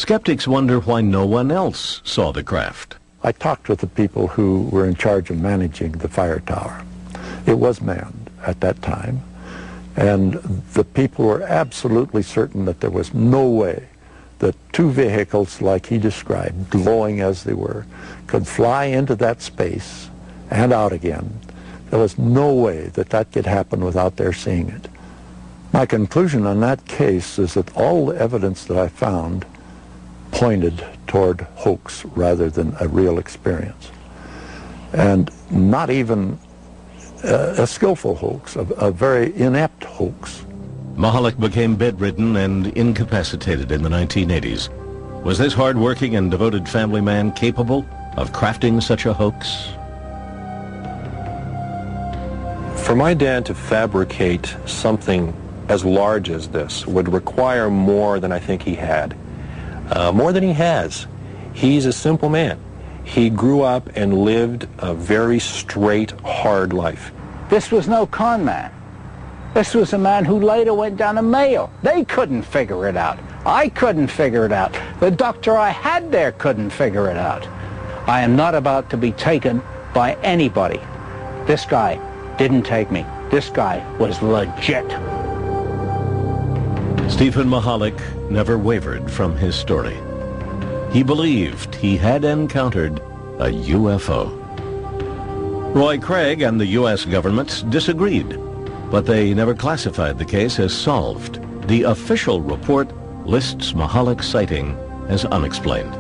Skeptics wonder why no one else saw the craft. I talked with the people who were in charge of managing the fire tower. It was manned at that time, and the people were absolutely certain that there was no way that two vehicles like he described, glowing as they were, could fly into that space and out again. There was no way that that could happen without their seeing it. My conclusion on that case is that all the evidence that I found pointed toward hoax rather than a real experience. And not even a skillful hoax, a very inept hoax. Mahalik became bedridden and incapacitated in the 1980s. Was this hard-working and devoted family man capable of crafting such a hoax? For my dad to fabricate something as large as this would require more than I think he had. More than he has. He's a simple man. He grew up and lived a very straight, hard life. This was no con man. This was a man who later went down a mail. They couldn't figure it out. I couldn't figure it out. The doctor I had there couldn't figure it out. I am not about to be taken by anybody. This guy didn't take me. This guy was legit. Stephen Mahalik never wavered from his story. He believed he had encountered a UFO. Roy Craig and the U.S. government disagreed, but they never classified the case as solved. The official report lists Mahalik's sighting as unexplained.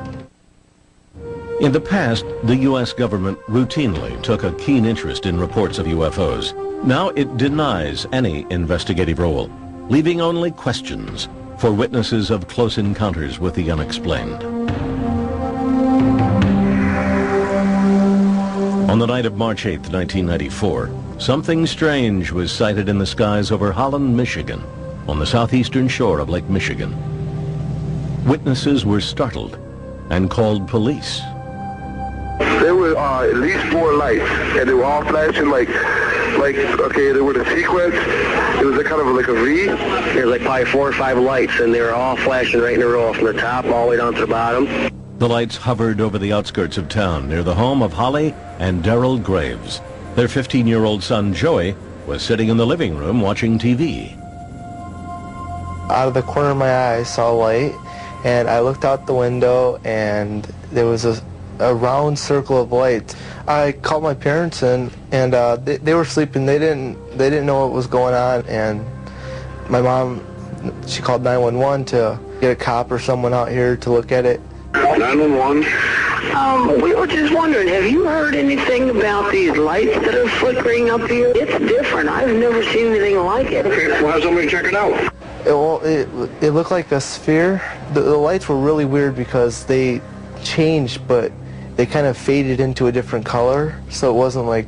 In the past, the U.S. government routinely took a keen interest in reports of UFOs. Now it denies any investigative role, leaving only questions for witnesses of close encounters with the unexplained. On the night of March 8, 1994, something strange was sighted in the skies over Holland, Michigan, on the southeastern shore of Lake Michigan. Witnesses were startled and called police. There were at least 4 lights, and they were all flashing like okay, they were the sequence. It was a kind of like a V. There's like probably 4 or 5 lights, and they were all flashing right in a row from the top all the way down to the bottom. The lights hovered over the outskirts of town near the home of Holly and Darrell Graves. Their 15-year-old son, Joey, was sitting in the living room watching TV. Out of the corner of my eye, I saw a light, and I looked out the window, and there was a round circle of lights. I called my parents in, and they were sleeping. They didn't know what was going on, and my mom, she called 911 to get a cop or someone out here to look at it. 911. We were just wondering, have you heard anything about these lights that are flickering up here? It's different. I've never seen anything like it. Okay, we'll have somebody check it out. It looked like a sphere. The lights were really weird because they changed, but they kind of faded into a different color, so it wasn't like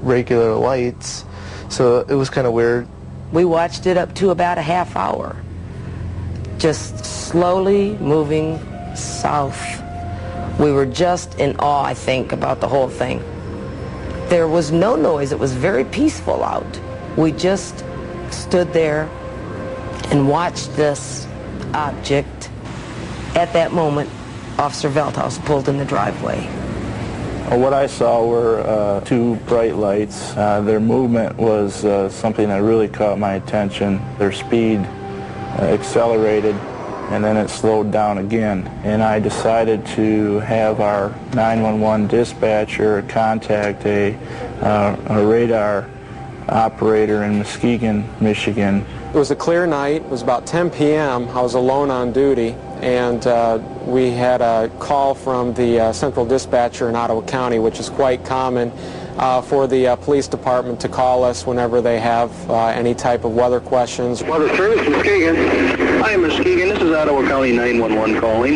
regular lights. So it was kind of weird. We watched it up to about a half hour, just slowly moving south. We were just in awe, I think, about the whole thing. There was no noise. It was very peaceful out. We just stood there and watched this object. At that moment, Officer Veldhuis pulled in the driveway. What I saw were 2 bright lights. Their movement was something that really caught my attention. Their speed accelerated, and then it slowed down again. And I decided to have our 911 dispatcher contact a radar operator in Muskegon, Michigan. It was a clear night. It was about 10 p.m. I was alone on duty, and we had a call from the central dispatcher in Ottawa County, which is quite common for the police department to call us whenever they have any type of weather questions. Weather Service, Muskegon. Hi, Muskegon. This is Ottawa County 911 calling.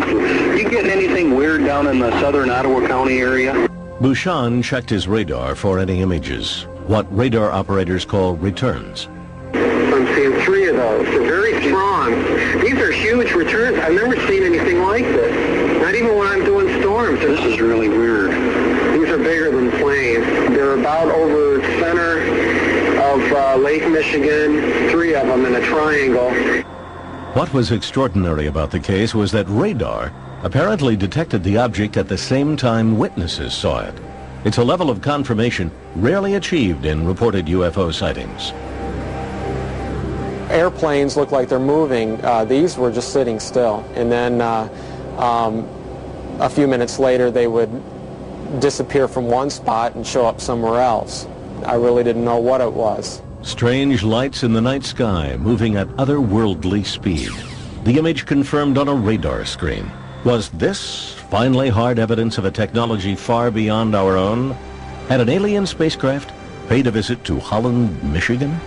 You getting anything weird down in the southern Ottawa County area? Bouchon checked his radar for any images, what radar operators call returns. I'm seeing 3 of those. They're very strong. These are huge returns. I've never seen anything like this. Not even when I'm doing storms. This is really weird. These are bigger than planes. They're about over the center of Lake Michigan, 3 of them in a triangle. What was extraordinary about the case was that radar apparently detected the object at the same time witnesses saw it. It's a level of confirmation rarely achieved in reported UFO sightings. Airplanes look like they're moving. These were just sitting still. And then a few minutes later, they would disappear from one spot and show up somewhere else. I really didn't know what it was. Strange lights in the night sky moving at otherworldly speed. The image confirmed on a radar screen. Was this finally hard evidence of a technology far beyond our own? Had an alien spacecraft paid a visit to Holland, Michigan?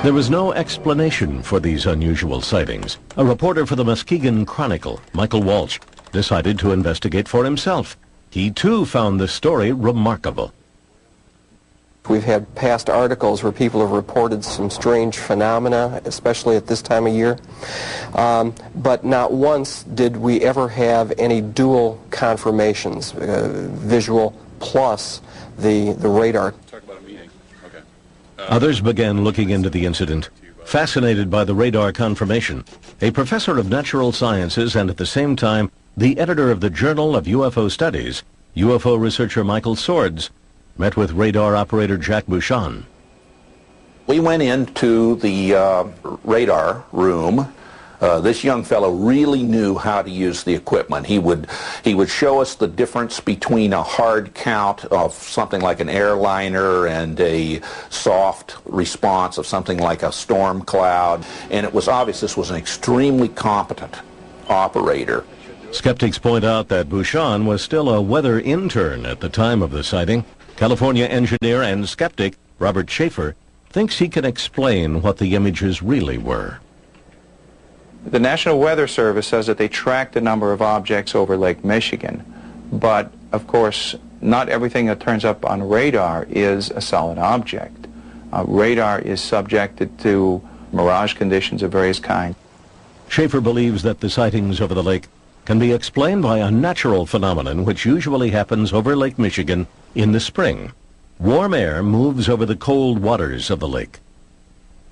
There was no explanation for these unusual sightings. A reporter for the Muskegon Chronicle, Michael Walsh, decided to investigate for himself. He too found the story remarkable. We've had past articles where people have reported some strange phenomena, especially at this time of year. But not once did we ever have any dual confirmations, visual plus the radar. Talk about a meeting. Okay. Others began looking into the incident, fascinated by the radar confirmation. A professor of natural sciences and at the same time the editor of the Journal of UFO Studies, UFO researcher Michael Swords, met with radar operator Jack Bouchon. We went into the radar room. This young fellow really knew how to use the equipment. He would show us the difference between a hard count of something like an airliner and a soft response of something like a storm cloud. And it was obvious this was an extremely competent operator. Skeptics point out that Bouchon was still a weather intern at the time of the sighting. California engineer and skeptic Robert Schaefer thinks he can explain what the images really were. The National Weather Service says that they tracked a number of objects over Lake Michigan, but of course not everything that turns up on radar is a solid object. Radar is subjected to mirage conditions of various kinds. Schaefer believes that the sightings over the lake can be explained by a natural phenomenon which usually happens over Lake Michigan in the spring. Warm air moves over the cold waters of the lake.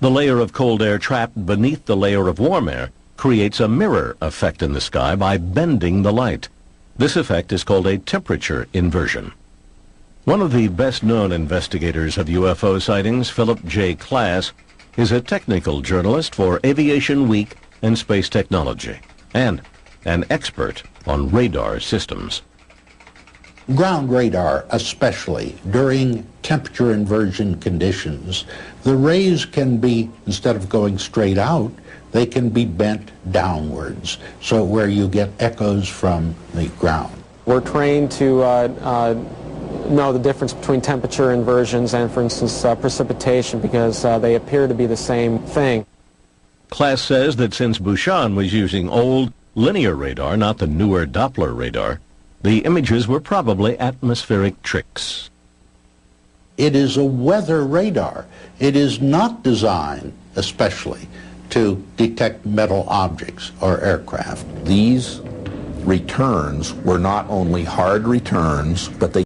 The layer of cold air trapped beneath the layer of warm air creates a mirror effect in the sky by bending the light. This effect is called a temperature inversion. One of the best-known investigators of UFO sightings, Philip J. Klass, is a technical journalist for Aviation Week and Space Technology, and an expert on radar systems. Ground radar, especially during temperature inversion conditions, the rays can be, instead of going straight out, they can be bent downwards, so where you get echoes from the ground. We're trained to know the difference between temperature inversions and, for instance, precipitation, because they appear to be the same thing. Klass says that since Bouchon was using old linear radar, not the newer Doppler radar, the images were probably atmospheric tricks. It is a weather radar. It is not designed especially to detect metal objects or aircraft. These returns were not only hard returns, but they